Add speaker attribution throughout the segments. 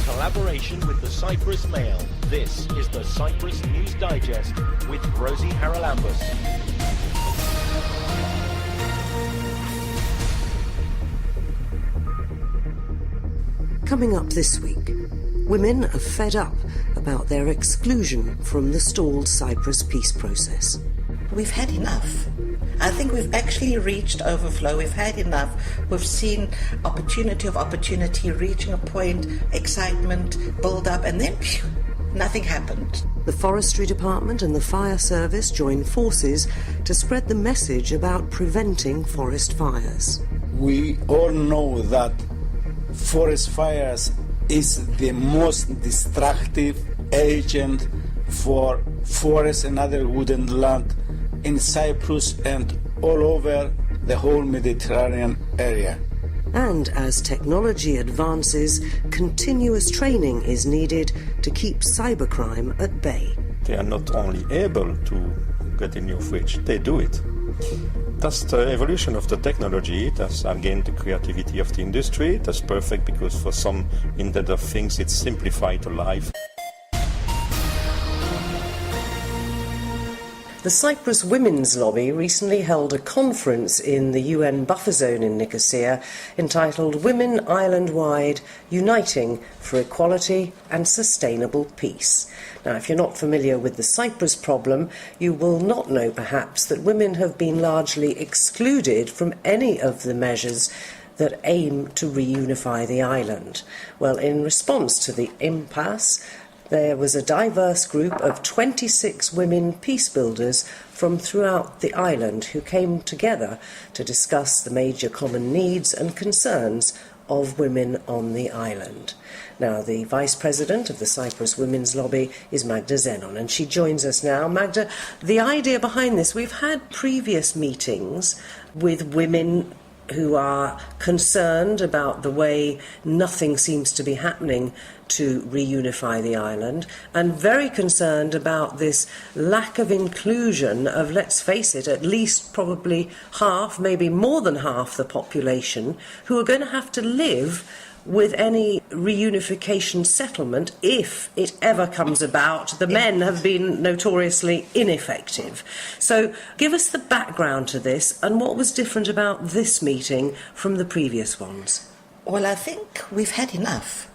Speaker 1: collaboration with the Cyprus Mail. This is the Cyprus News Digest with Rosie Charalambous.
Speaker 2: Coming up this week, women are fed up about their exclusion from the stalled Cyprus peace process.
Speaker 3: We've had enough. I think we've actually reached overflow. We've had enough. We've seen opportunity reaching a point, excitement, build up, and then nothing happened.
Speaker 2: The Forestry Department and the Fire Service join forces to spread the message about preventing forest fires.
Speaker 4: We all know that forest fires is the most destructive agent for forest and other wooded land in Cyprus and all over the whole Mediterranean area.
Speaker 2: And as technology advances, continuous training is needed to keep cybercrime at bay.
Speaker 5: They are not only able to get a new fridge, they do it. That's the evolution of the technology. That's again the creativity of the industry. That's perfect because for some instead of things it simplifies life.
Speaker 2: The Cyprus Women's Lobby recently held a conference in the UN buffer zone in Nicosia entitled Women Island-Wide Uniting for Equality and Sustainable Peace. Now, if you're not familiar with the Cyprus problem, you will not know perhaps that women have been largely excluded from any of the measures that aim to reunify the island. Well, in response to the impasse, there was a diverse group of 26 women peace builders from throughout the island who came together to discuss the major common needs and concerns of women on the island. Now, the Vice President of the Cyprus Women's Lobby is Magda Zenon, and she joins us now. Magda, the idea behind this, we've had previous meetings with women who are concerned about the way nothing seems to be happening to reunify the island, and very concerned about this lack of inclusion of, let's face it, at least probably half, maybe more than half the population who are going to have to live with any reunification settlement if it ever comes about. The men have been notoriously ineffective. So give us the background to this and what was different about this meeting from the previous ones.
Speaker 3: Well, I think we've had enough.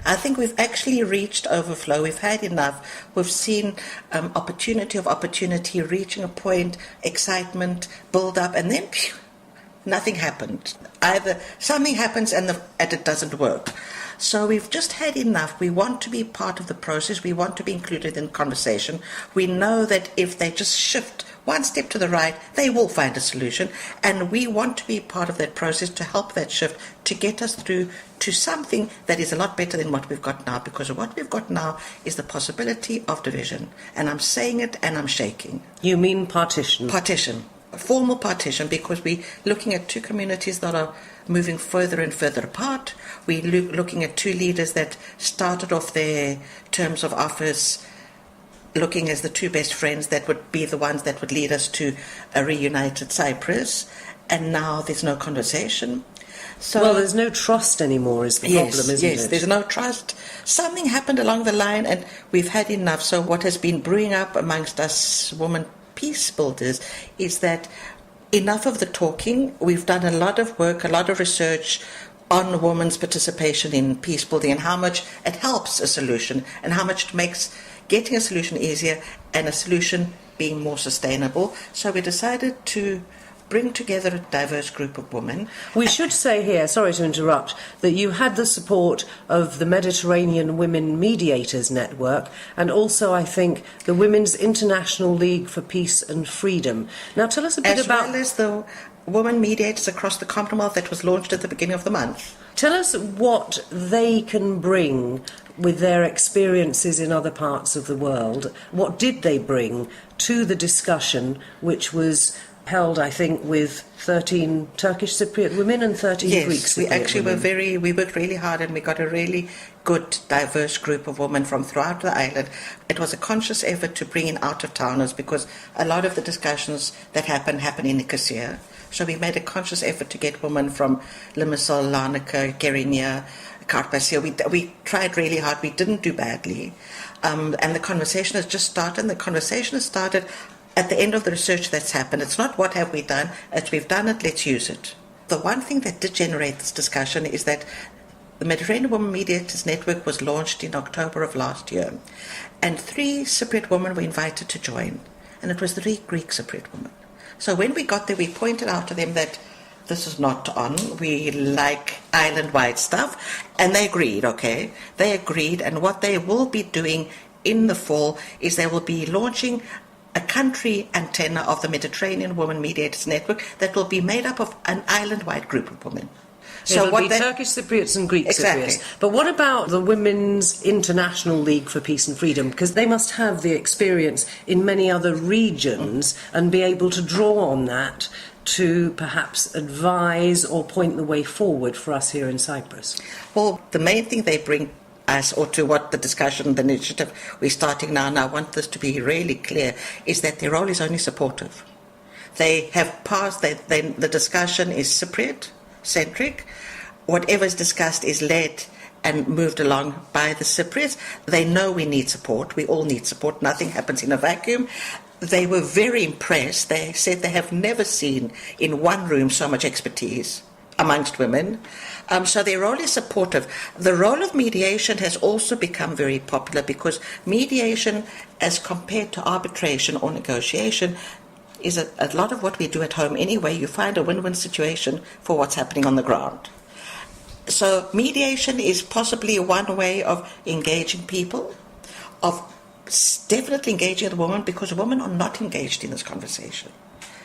Speaker 3: I think we've actually reached overflow. We've had enough. We've seen opportunity reaching a point, excitement, build up, and then nothing happened. Either something happens and it doesn't work. So we've just had enough. We want to be part of the process. We want to be included in conversation. We know that if they just shift one step to the right, they will find a solution. And we want to be part of that process to help that shift, to get us through to something that is a lot better than what we've got now. Because what we've got now is the possibility of division. And I'm saying it and I'm shaking.
Speaker 2: You mean partition?
Speaker 3: Partition. A formal partition, because we're looking at two communities that are moving further and further apart. We're looking at two leaders that started off their terms of office looking as the two best friends that would be the ones that would lead us to a reunited Cyprus, and now there's no conversation. So,
Speaker 2: well, there's no trust anymore is the problem, isn't it?
Speaker 3: Yes, there's no trust. Something happened along the line and we've had enough. So what has been brewing up amongst us women peace builders is that enough of the talking. We've done a lot of work, a lot of research on women's participation in peace building and how much it helps a solution and how much it makes getting a solution easier and a solution being more sustainable. So we decided to bring together a diverse group of women.
Speaker 2: We should say here, sorry to interrupt, that you had the support of the Mediterranean Women Mediators Network and also, I think, the Women's International League for Peace and Freedom. Now tell us a bit about...
Speaker 3: As well as the Women Mediators across the Commonwealth that was launched at the beginning of the month.
Speaker 2: Tell us what they can bring with their experiences in other parts of the world. What did they bring to the discussion, which was held, I think, with 13 Turkish Cypriot women and 13 Greek Cypriot women?
Speaker 3: Yes, we worked really hard and we got a really good, diverse group of women from throughout the island. It was a conscious effort to bring in out-of-towners because a lot of the discussions that happen in Nicosia. So we made a conscious effort to get women from Limassol, Larnaca, Kerinia, Carpas here. We tried really hard. We didn't do badly. And the conversation has just started. And the conversation has started at the end of the research that's happened. It's not what have we done, it's we've done it, let's use it. The one thing that did generate this discussion is that the Mediterranean Women Mediators Network was launched in October of last year. And 3 Cypriot women were invited to join. And it was 3 Greek Cypriot women. So when we got there, we pointed out to them that this is not on. We like island-wide stuff. And they agreed, okay? They agreed. And what they will be doing in the fall is they will be launching a country antenna of the Mediterranean Women Mediators Network that will be made up of an island-wide group of women.
Speaker 2: So it'll be Turkish Cypriots and Greek Cypriots. But what about the Women's International League for Peace and Freedom? Because they must have the experience in many other regions and be able to draw on that to perhaps advise or point the way forward for us here in Cyprus.
Speaker 3: Well, the main thing they bring us, or to what the discussion, the initiative we're starting now, and I want this to be really clear, is that their role is only supportive. They have passed, the discussion is Cypriot-centric. Whatever is discussed is led and moved along by the Cypriots. They know we need support. We all need support. Nothing happens in a vacuum. They were very impressed. They said they have never seen in one room so much expertise amongst women. So their role is supportive. The role of mediation has also become very popular because mediation, as compared to arbitration or negotiation, is a lot of what we do at home anyway. You find a win-win situation for what's happening on the ground. So mediation is possibly one way of engaging people, of definitely engaging the women, because women are not engaged in this conversation.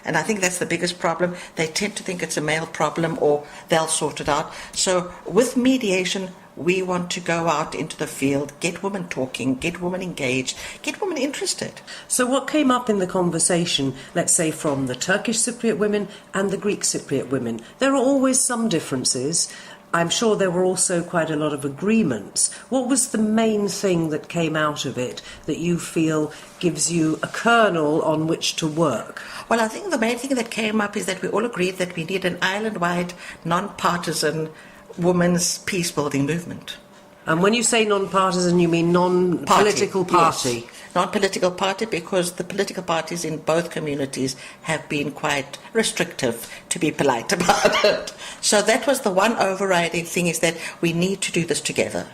Speaker 3: And I think that's the biggest problem. They tend to think it's a male problem or they'll sort it out. So with mediation, we want to go out into the field, get women talking, get women engaged, get women interested.
Speaker 2: So what came up in the conversation, let's say from the Turkish Cypriot women and the Greek Cypriot women? There are always some differences. I'm sure there were also quite a lot of agreements. What was the main thing that came out of it that you feel gives you a kernel on which to work?
Speaker 3: Well, I think the main thing that came up is that we all agreed that we need an island-wide, non-partisan women's peace-building movement.
Speaker 2: And when you say non-partisan, you mean non-political party?
Speaker 3: Yes. Non-political party, because the political parties in both communities have been quite restrictive, to be polite about it. So that was the one overriding thing, is that we need to do this together.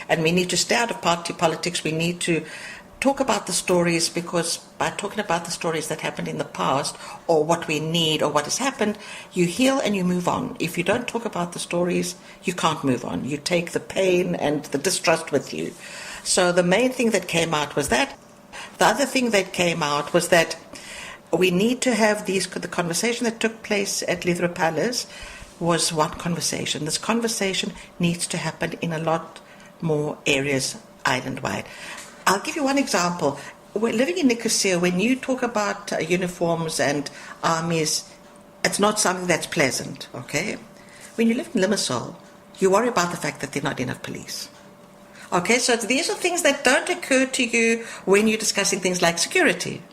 Speaker 3: And we need to stay out of party politics. We need to talk about the stories, because by talking about the stories that happened in the past, or what we need, or what has happened, you heal and you move on. If you don't talk about the stories, you can't move on. You take the pain and the distrust with you. So the main thing that came out was that. The other thing that came out was that we need to have the conversation that took place at Lythra Palace was one conversation. This conversation needs to happen in a lot more areas island-wide. I'll give you one example. We're living in Nicosia. When you talk about uniforms and armies, it's not something that's pleasant, okay? When you live in Limassol, you worry about the fact that there are not enough police. Okay, so these are things that don't occur to you when you're discussing things like security.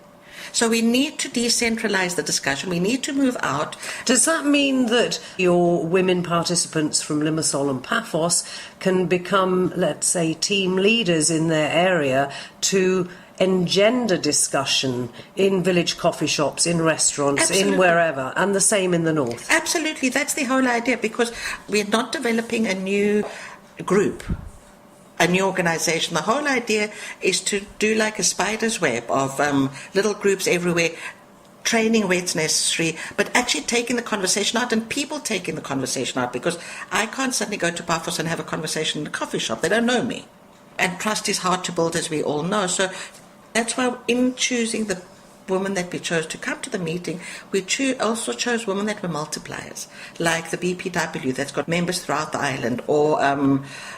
Speaker 3: So we need to decentralize the discussion. We need to move out.
Speaker 2: Does that mean that your women participants from Limassol and Paphos can become, let's say, team leaders in their area to engender discussion in village coffee shops, in restaurants,
Speaker 3: Absolutely.
Speaker 2: In wherever, and the same in the north?
Speaker 3: Absolutely, that's the whole idea, because we're not developing a new group, a new organization. The whole idea is to do like a spider's web of little groups everywhere, training where it's necessary, but actually taking the conversation out and people taking the conversation out, because I can't suddenly go to Paphos and have a conversation in a coffee shop. They don't know me. And trust is hard to build, as we all know. So that's why in choosing the women that we chose to come to the meeting, we also chose women that were multipliers, like the BPW that's got members throughout the island, or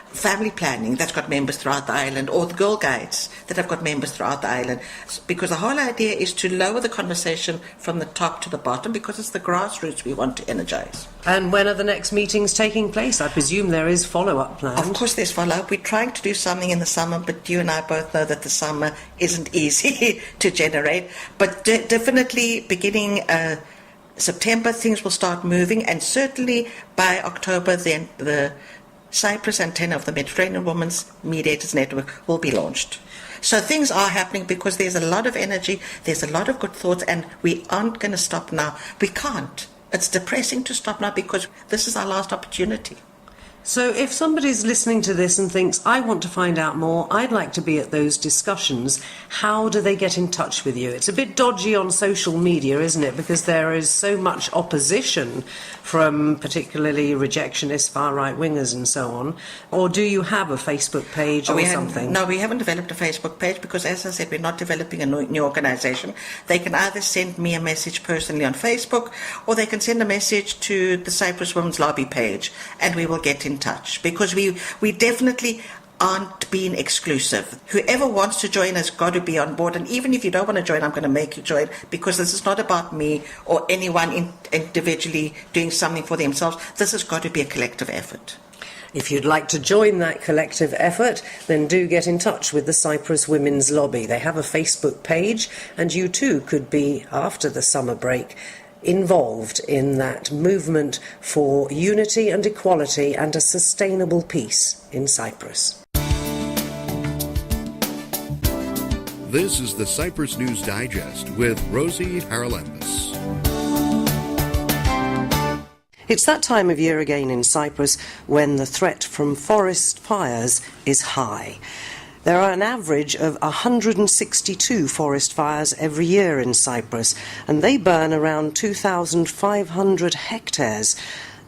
Speaker 3: family planning that's got members throughout the island, or the Girl Guides that have got members throughout the island. Because the whole idea is to lower the conversation from the top to the bottom, because it's the grassroots we want to energize.
Speaker 2: And when are the next meetings taking place? I presume there is follow-up planned.
Speaker 3: Of course there's follow-up. We're trying to do something in the summer, but you and I both know that the summer isn't easy to generate. But definitely beginning September, things will start moving, and certainly by October, then the Cyprus antenna of the Mediterranean Women's Mediators Network will be launched. So things are happening because there's a lot of energy, there's a lot of good thoughts, and we aren't going to stop now. We can't. It's depressing to stop now because this is our last opportunity.
Speaker 2: So if somebody's listening to this and thinks, I want to find out more, I'd like to be at those discussions, how do they get in touch with you? It's a bit dodgy on social media, isn't it? Because there is so much opposition from particularly rejectionist far-right wingers and so on. Or do you have a Facebook page or something?
Speaker 3: No, we haven't developed a Facebook page because, as I said, we're not developing a new organisation. They can either send me a message personally on Facebook or they can send a message to the Cyprus Women's Lobby page and we will get in touch, because we definitely aren't being exclusive. Whoever wants to join has got to be on board, and even if you don't want to join, I'm going to make you join, because this is not about me or anyone individually doing something for themselves. This has got to be a collective effort.
Speaker 2: If you'd like to join that collective effort, then do get in touch with the Cyprus Women's Lobby. They have a Facebook page, and you too could be, after the summer break, involved in that movement for unity and equality and a sustainable peace in Cyprus.
Speaker 6: This is the Cyprus News Digest with Rosie Charalambous.
Speaker 2: It's that time of year again in Cyprus when the threat from forest fires is high. There are an average of 162 forest fires every year in Cyprus, and they burn around 2,500 hectares,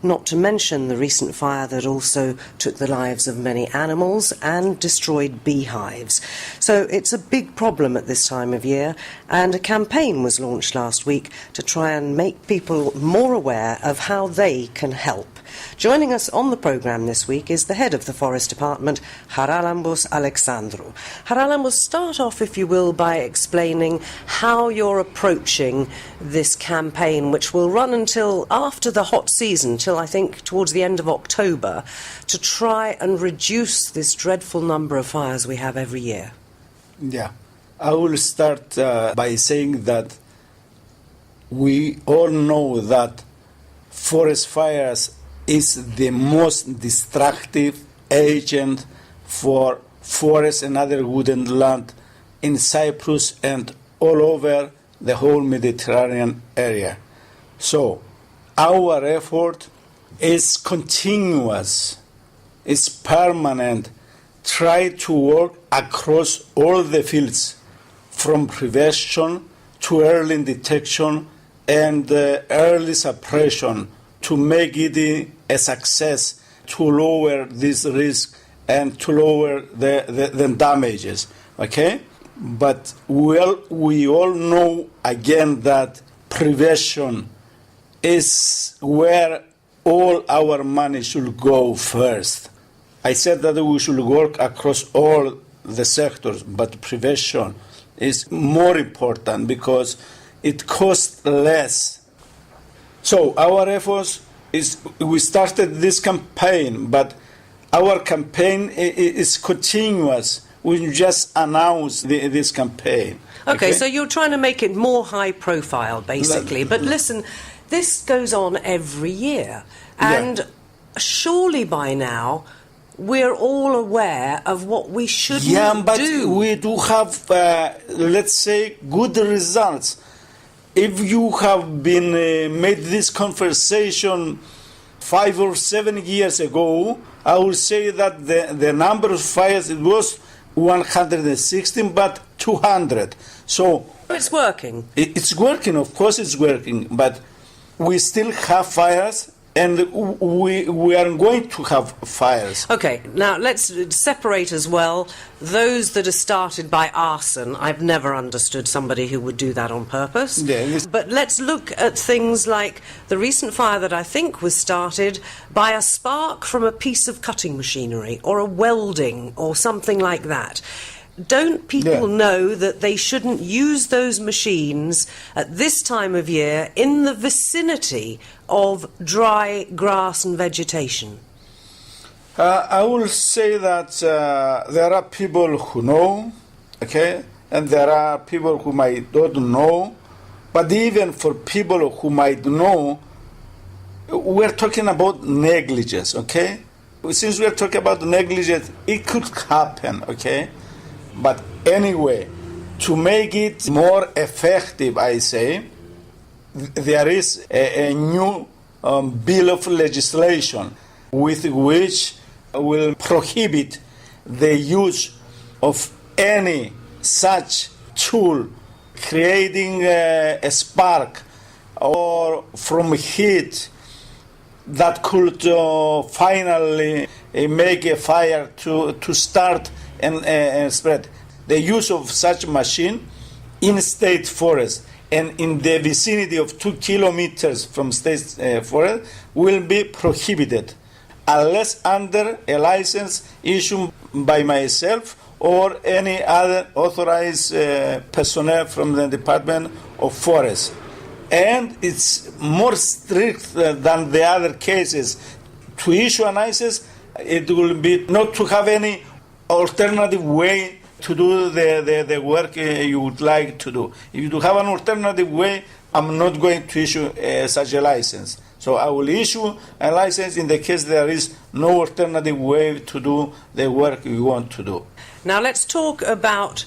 Speaker 2: not to mention the recent fire that also took the lives of many animals and destroyed beehives. So it's a big problem at this time of year, and a campaign was launched last week to try and make people more aware of how they can help. Joining us on the programme this week is the head of the Forest Department, Charalambous Alexandrou. Charalambous, start off, if you will, by explaining how you're approaching this campaign, which will run until after the hot season, till I think towards the end of October, to try and reduce this dreadful number of fires we have every year.
Speaker 4: Yeah, I will start by saying that we all know that forest fires is the most destructive agent for forests and other wooded land in Cyprus and all over the whole Mediterranean area. So our effort is continuous, is permanent, try to work across all the fields, from prevention to early detection and early suppression, to make it a success, to lower this risk and to lower the damages. Okay? But we all know again that prevention is where all our money should go first. I said that we should work across all the sectors, but prevention is more important because it costs less. So our efforts is, we started this campaign, but our campaign is continuous. We just announced this campaign.
Speaker 2: Okay, so you're trying to make it more high profile, basically. But listen, this goes on every year. And surely by now, we're all aware of what we shouldn't do.
Speaker 4: Yeah, but we do have, let's say, good results. If you have been made this conversation 5 or 7 years ago, I will say that the number of fires, it was 116, but 200. So
Speaker 2: it's working.
Speaker 4: It's working, of course it's working, but we still have fires, and we are going to have fires.
Speaker 2: Okay, now let's separate as well those that are started by arson. I've never understood somebody who would do that on purpose.
Speaker 4: Yeah,
Speaker 2: but let's look at things like the recent fire that I think was started by a spark from a piece of cutting machinery or a welding or something like that. Don't people know that they shouldn't use those machines at this time of year in the vicinity of dry grass and vegetation?
Speaker 4: I will say that there are people who know, okay, and there are people who might not know. But even for people who might know, we're talking about negligence, okay? Since we are talking about negligence, it could happen, okay? But anyway, to make it more effective, I say, there is a new bill of legislation with which will prohibit the use of any such tool creating a spark or from heat that could finally make a fire to start and spread. The use of such machine in state forest and in the vicinity of 2 kilometers from state forest will be prohibited unless under a license issued by myself or any other authorized personnel from the Department of Forest. And it's more strict than the other cases. To issue a license, it will be not to have any alternative way to do the work you would like to do. If you have an alternative way, I'm not going to issue such a license. So I will issue a license in the case there is no alternative way to do the work you want to do.
Speaker 2: Now let's talk about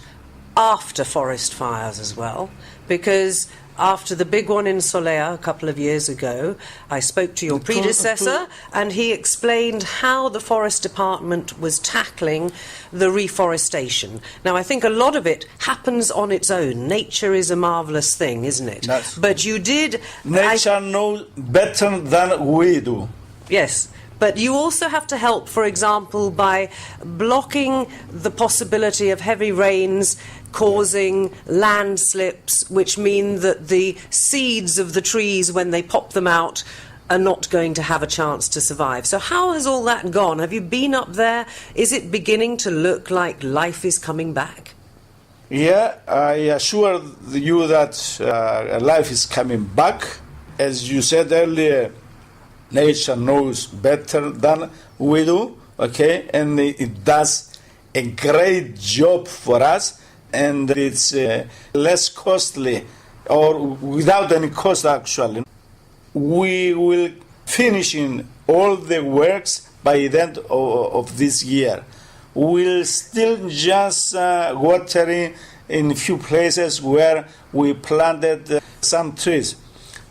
Speaker 2: after forest fires as well, because after the big one in Solea a couple of years ago, I spoke to your predecessor and he explained how the Forest Department was tackling the reforestation. Now, I think a lot of it happens on its own. Nature is a marvellous thing, isn't it? But you did...
Speaker 4: Nature knows better than we do.
Speaker 2: Yes. But you also have to help, for example, by blocking the possibility of heavy rains causing landslips, which mean that the seeds of the trees, when they pop them out, are not going to have a chance to survive. So how has all that gone? Have you been up there? Is it beginning to look like life is coming back?
Speaker 4: Yeah, I assure you that life is coming back. As you said earlier, nature knows better than we do, okay? And it does a great job for us. And it's less costly, or without any cost actually. We will finish in all the works by the end of this year. We'll still just watering in a few places where we planted some trees.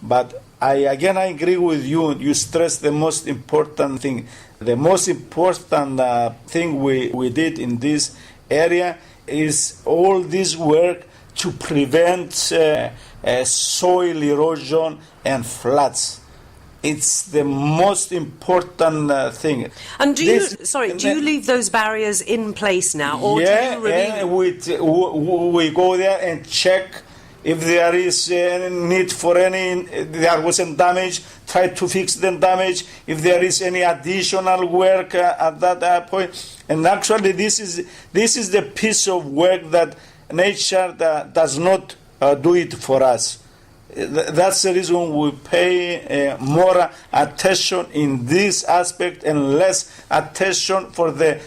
Speaker 4: But I agree with you. You stress the most important thing. The most important thing we did in this area is all this work to prevent soil erosion and floods. It's the most important thing.
Speaker 2: And do you leave those barriers in place now, or do you remove
Speaker 4: them? We go there and check if there is any need for there wasn't damage, try to fix the damage. If there is any additional work at that point. And actually, this is the piece of work that nature does not do it for us. That's the reason we pay more attention in this aspect and less attention for the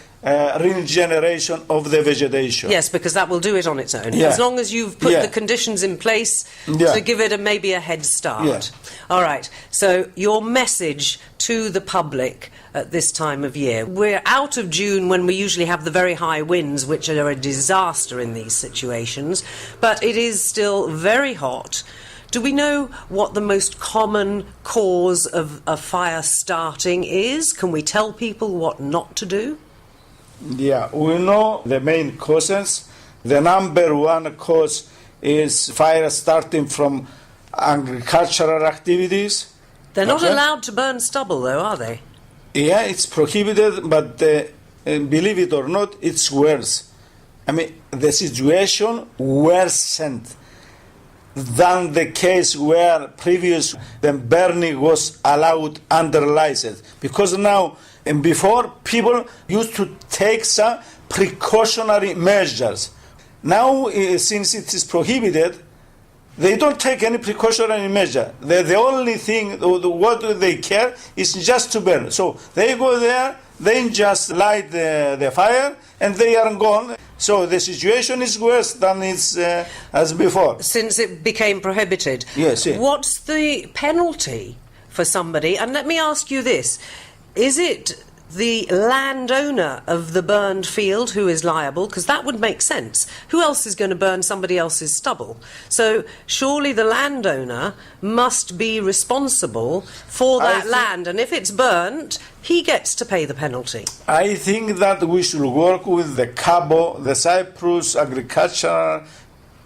Speaker 4: regeneration of the vegetation.
Speaker 2: Yes, because that will do it on its own. Yeah. As long as you've put the conditions in place to give it maybe a head start.
Speaker 4: Yeah.
Speaker 2: All right. So your message to the public at this time of year. We're out of June when we usually have the very high winds, which are a disaster in these situations, but it is still very hot. Do we know what the most common cause of a fire starting is? Can we tell people what not to do?
Speaker 4: Yeah, we know the main causes. The number one cause is fire starting from agricultural activities.
Speaker 2: They're not allowed to burn stubble, though, are they?
Speaker 4: Yeah, it's prohibited, but believe it or not, it's worse. I mean, the situation worsened than the case where previous the burning was allowed under license. Because now, and before, people used to take some precautionary measures. Now, since it is prohibited, they don't take any precautionary measure. The only thing, what they care, is just to burn. So they go there, they just light the fire, and they are gone. So the situation is worse than it's as before.
Speaker 2: Since it became prohibited.
Speaker 4: Yes.
Speaker 2: What's the penalty for somebody? And let me ask you this. Is it the landowner of the burned field who is liable, because that would make sense. Who else is going to burn somebody else's stubble? So surely the landowner must be responsible for that land, and if it's burnt, he gets to pay the penalty.
Speaker 4: I think that we should work with the CABO, the Cyprus Agricultural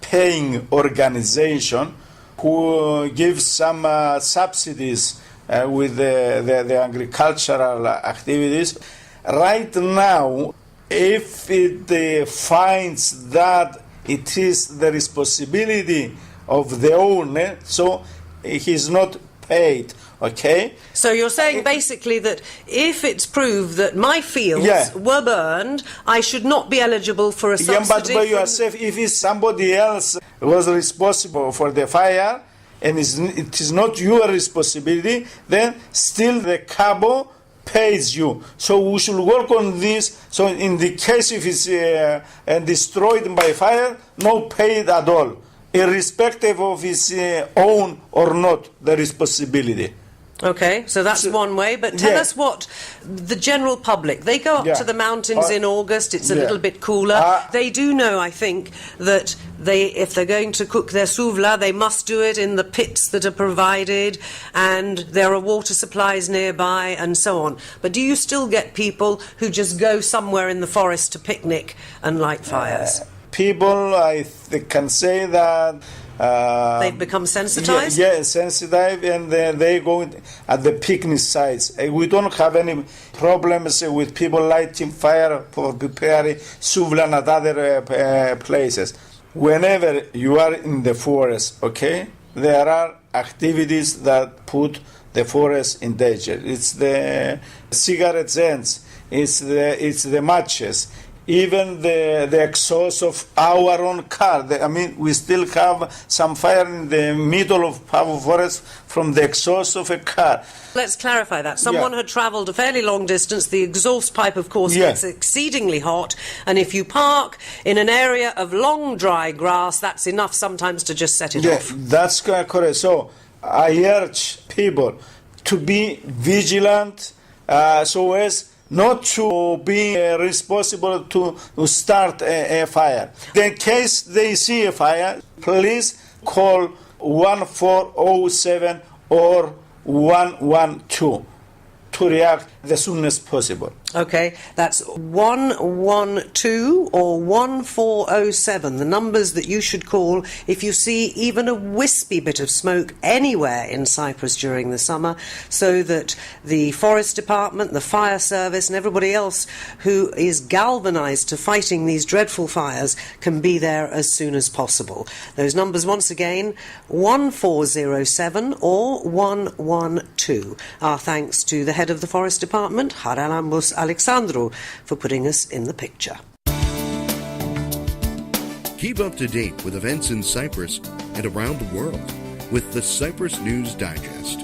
Speaker 4: Paying Organization, who gives some subsidies with the agricultural activities. Right now, if it finds that it is the responsibility of the owner, so he's not paid, okay?
Speaker 2: So you're saying basically that if it's proved that my fields were burned, I should not be eligible for a subsidy?
Speaker 4: But yourself, if it's somebody else was responsible for the fire, and it is not your responsibility, then still the CABO pays you. So we should work on this. So in the case if it's destroyed by fire, no paid at all, irrespective of its own or not the responsibility.
Speaker 2: Okay, so that's one way, but tell us what the general public, they go up to the mountains in August, it's a little bit cooler. They do know, I think, that if they're going to cook their souvla, they must do it in the pits that are provided, and there are water supplies nearby, and so on. But do you still get people who just go somewhere in the forest to picnic and light fires?
Speaker 4: People, I can say that
Speaker 2: they've become sensitized?
Speaker 4: Yeah, sensitive, and they go at the picnic sites. We don't have any problems with people lighting fire for preparing souvla and other places. Whenever you are in the forest, okay, there are activities that put the forest in danger. It's the cigarette ends, it's the matches, even the exhaust of our own car. We still have some fire in the middle of our forest from the exhaust of a car.
Speaker 2: Let's clarify that. Someone had travelled a fairly long distance. The exhaust pipe, of course, gets exceedingly hot. And if you park in an area of long, dry grass, that's enough sometimes to just set it off.
Speaker 4: That's correct. So I urge people to be vigilant so as not to be responsible to start a fire. In case they see a fire, please call 1407 or 112 to react as soon as possible.
Speaker 2: Okay, that's 112 or 1407, the numbers that you should call if you see even a wispy bit of smoke anywhere in Cyprus during the summer, so that the Forest Department, the fire service and everybody else who is galvanised to fighting these dreadful fires can be there as soon as possible. Those numbers once again, 1407 or 112. Our thanks to the head of the Forest Department, Charalambous Alexandrou, for putting us in the picture.
Speaker 6: Keep up to date with events in Cyprus and around the world with the Cyprus News Digest.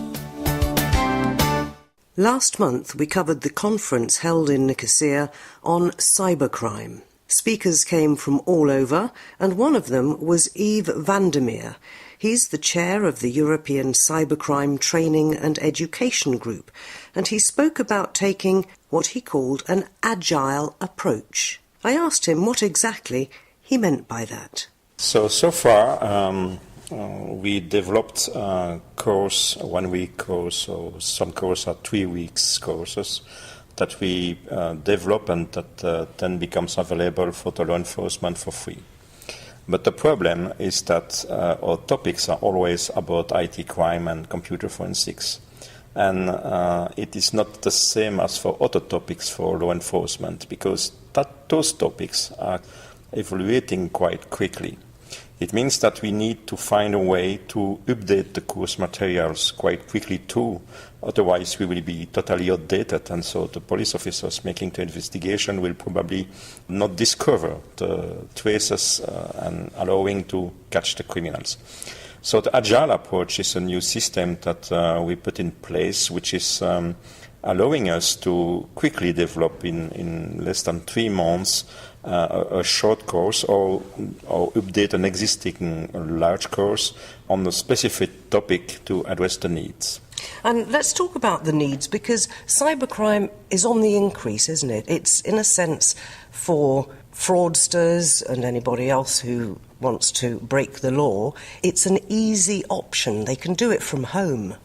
Speaker 2: Last month we covered the conference held in Nicosia on cybercrime. Speakers came from all over, and one of them was Yves Vandermeer. He's the chair of the European Cybercrime Training and Education Group, and he spoke about taking what he called an agile approach. I asked him what exactly he meant by that.
Speaker 5: So far, we developed a course, 1 week course, or some courses are 3 weeks courses, that we develop and that then becomes available for the law enforcement for free. But the problem is that our topics are always about IT crime and computer forensics. And it is not the same as for other topics for law enforcement, because those topics are evaluating quite quickly. It means that we need to find a way to update the course materials quite quickly too, otherwise we will be totally outdated, and so the police officers making the investigation will probably not discover the traces and allowing to catch the criminals. So the agile approach is a new system that we put in place, which is allowing us to quickly develop in less than 3 months a short course or update an existing large course on a specific topic to address the needs.
Speaker 2: And let's talk about the needs, because cybercrime is on the increase, isn't it? It's, in a sense, for fraudsters and anybody else who wants to break the law, it's an easy option. They can do it from home.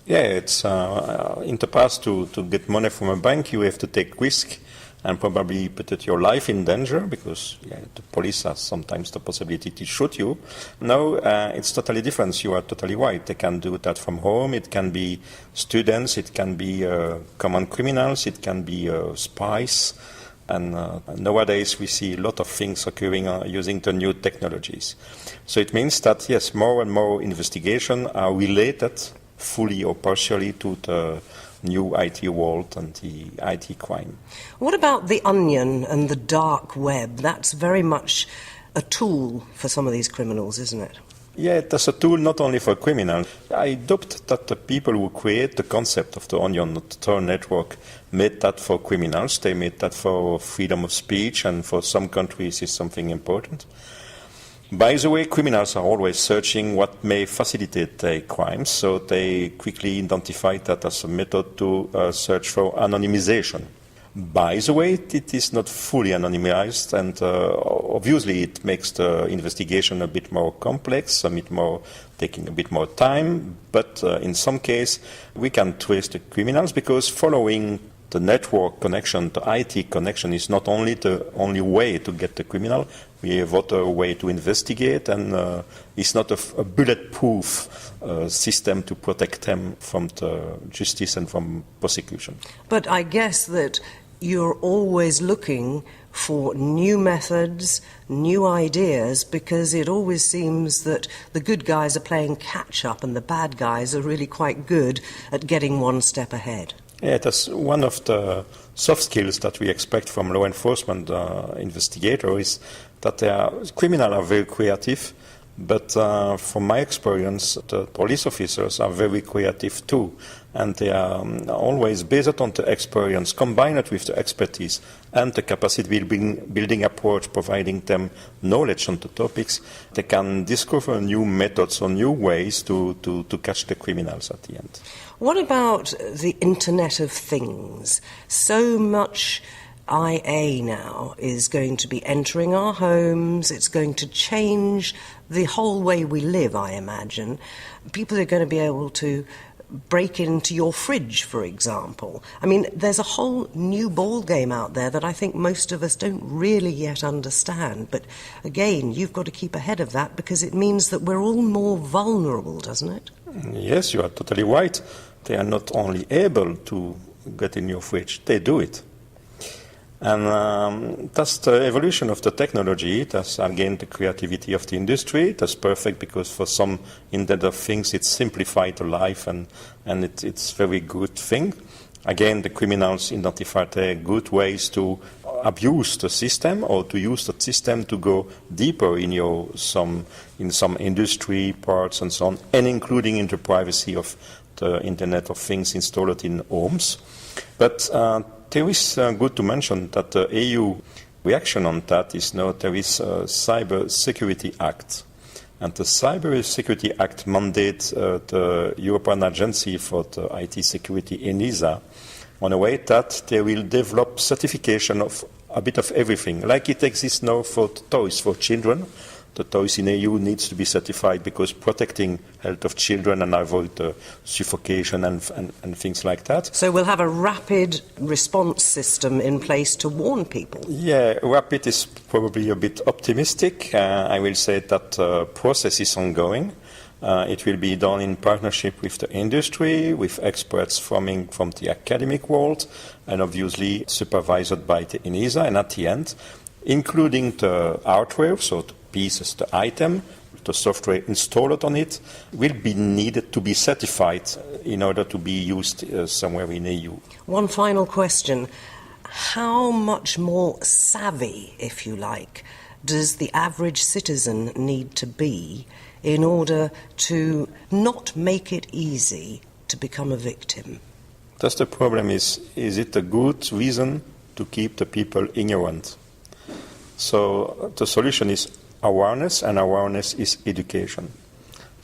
Speaker 5: Yeah, it's in the past to get money from a bank, you have to take risk and probably put your life in danger because the police has sometimes the possibility to shoot you. Now it's totally different. You are totally right. They can do that from home. It can be students. It can be common criminals. It can be spies. And nowadays we see a lot of things occurring using the new technologies. So it means that, yes, more and more investigations are related fully or partially to the new IT world and the IT crime.
Speaker 2: What about the onion and the dark web? That's very much a tool for some of these criminals, isn't it?
Speaker 5: Yeah, that's a tool not only for criminals. I doubt that the people who create the concept of the onion, the Tor network, made that for criminals. They made that for freedom of speech, and for some countries is something important. By the way, criminals are always searching what may facilitate their crimes, so they quickly identify that as a method to search for anonymization. By the way, it is not fully anonymized, and obviously it makes the investigation a bit more complex, taking a bit more time, but in some case we can trace the criminals because following the network connection, the IT connection, is not only the only way to get the criminal. We have other way to investigate, and it's not a bulletproof system to protect them from the justice and from prosecution.
Speaker 2: But I guess that you're always looking for new methods, new ideas, because it always seems that the good guys are playing catch-up and the bad guys are really quite good at getting one step ahead.
Speaker 5: Yeah, that's one of the soft skills that we expect from law enforcement investigators, is that criminals are very creative, but from my experience, the police officers are very creative too, and they are always based on the experience, combined with the expertise and the capacity building approach, providing them knowledge on the topics. They can discover new methods or new ways to catch the criminals at the end.
Speaker 2: What about the Internet of Things? So much IA now is going to be entering our homes. It's going to change the whole way we live, I imagine. People are going to be able to break into your fridge, for example. I mean, there's a whole new ball game out there that I think most of us don't really yet understand. But again, you've got to keep ahead of that because it means that we're all more vulnerable, doesn't it?
Speaker 5: Yes, you are totally right. They are not only able to get in your fridge, they do it. And that's the evolution of the technology. That's, again, the creativity of the industry. That's perfect because for some Internet of Things, it simplified the life and it's a very good thing. Again, the criminals identified good ways to abuse the system or to use the system to go deeper in some industry parts and so on, and including in the privacy of the Internet of Things installed in homes. But there is good to mention that the EU reaction on that is now there is a Cyber Security Act. And the Cyber Security Act mandates the European Agency for the IT Security, ENISA, on a way that they will develop certification of a bit of everything, like it exists now for toys for children. The toys in EU needs to be certified because protecting health of children and avoid suffocation and things like that.
Speaker 2: So we'll have a rapid response system in place to warn people.
Speaker 5: Yeah, rapid is probably a bit optimistic. I will say that the process is ongoing. It will be done in partnership with the industry, with experts from the academic world, and obviously supervised by the ENISA. And at the end, including the hardware, so the pieces, the item, the software installed on it, will be needed to be certified in order to be used somewhere in EU.
Speaker 2: One final question. How much more savvy, if you like, does the average citizen need to be in order to not make it easy to become a victim?
Speaker 5: That's the problem. Is it a good reason to keep the people ignorant? So the solution is awareness, and awareness is education.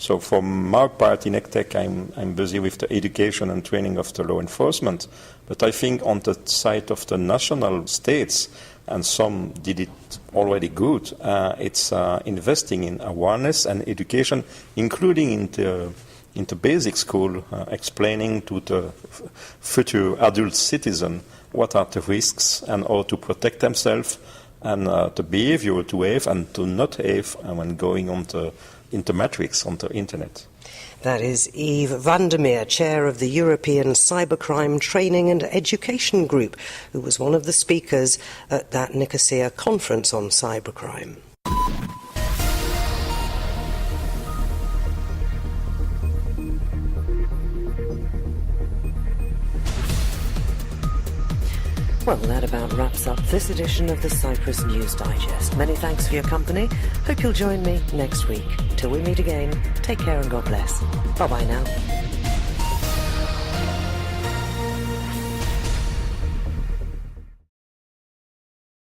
Speaker 5: So for my part in ECTEC, I'm busy with the education and training of the law enforcement. But I think on the side of the national states, and some did it already good, it's investing in awareness and education, including in the basic school, explaining to the future adult citizen what are the risks and how to protect themselves, and the behavior to have and to not have when going on the matrix, on the internet.
Speaker 2: That is Yves Vandermeer, Chair of the European Cybercrime Training and Education Group, who was one of the speakers at that Nicosia conference on cybercrime. Well, that about wraps up this edition of the Cyprus News Digest. Many thanks for your company. Hope you'll join me next week. Till we meet again, take care and God bless. Bye-bye now.